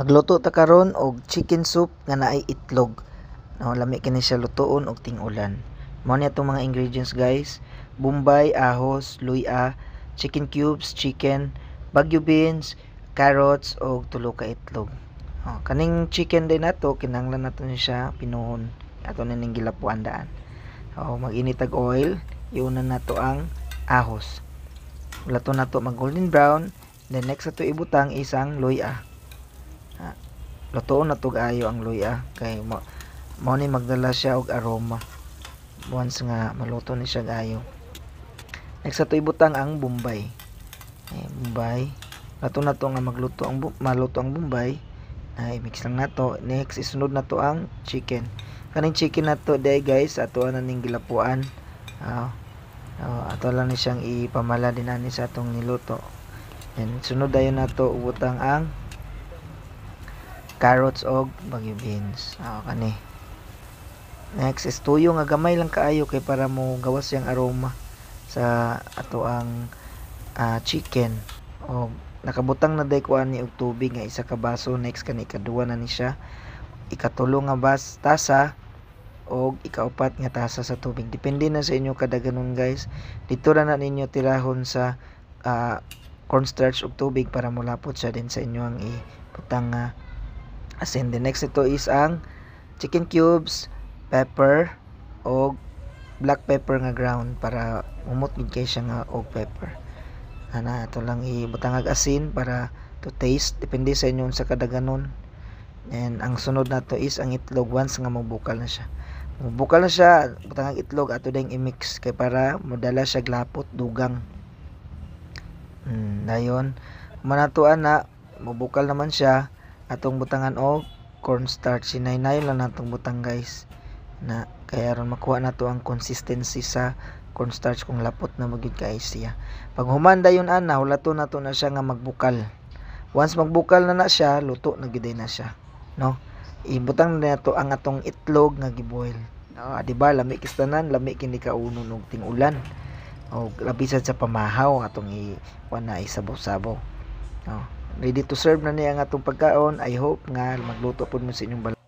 Magluto ta karon og chicken soup nga naay itlog. No, lami kini siya lutoon og ting-ulan. Mao ni atong mga ingredients guys: bombay, ahos, luya, chicken cubes, chicken, bagyo beans, carrots og tulo ka itlog. Kaning chicken din nato kinahanglan nato ni siya pinuhon. Ato na ning gilapuan daan. Mag-init og oil, iunan nato ang ahos. Lato nato mag golden brown, then next ato ibutang isang luya. Lutoon na to ayo ang luya kay mao ni magdala siya og aroma once nga maluto ni siya ayo. Next ato ibutang ang bombay. Bombay. Lato na to nga maluto ang bombay. I-mix lang nato. Next isunod na to ang chicken. Kaning chicken nato day guys, ato na ning gilapuan. Ato lang ni siyang ipamala din ani sa atong niluto. And sunod dayon nato ubutang ang carrots og bagyo beans. Kani. Next is tuyo nga gamay lang kaayo kay para mo gawas yang aroma sa ato ang chicken. Og nakabutang na day ko ani og tubig nga isa ka baso. Next kani ikaduha na ni siya. Ikatulo nga tasa og ikaupat nga tasa sa tubig. Depende na sa inyo kada ganon guys. Dito ra na ninyo tirahon sa cornstarch og tubig para mulapot siya din sa inyo ang ibutang asin. The next ito is ang chicken cubes, pepper, o black pepper nga ground para umot gid kay siya nga og pepper. Ito lang ibutang ag asin para to taste. Depende sa inyo sa kadaganon. And ang sunod na to is ang itlog once nga mabukal na siya. Mabukal na siya, butang ag itlog ato ding i-mix kay para modala siya glapot dugang. Dayon, manatuan na mabukal naman siya. Atong butangan og cornstarch, sinay-nayon lang natong butang guys na kaya ron makuha nato ang consistency sa cornstarch kung lapot na magid kay siya. Pag humanda yun hulaton nato na siya nga magbukal. Once magbukal na siya, luto na gid na siya, no? Ibutang na nato ang atong itlog nga giboil. Di ba lami kistanan, lami kini kaunon og ting-ulan. O labi sa pamahaw atong na isabaw-sabaw. Ready to serve na niya ang atong pagkaon. I hope nga magluto po mo sa inyong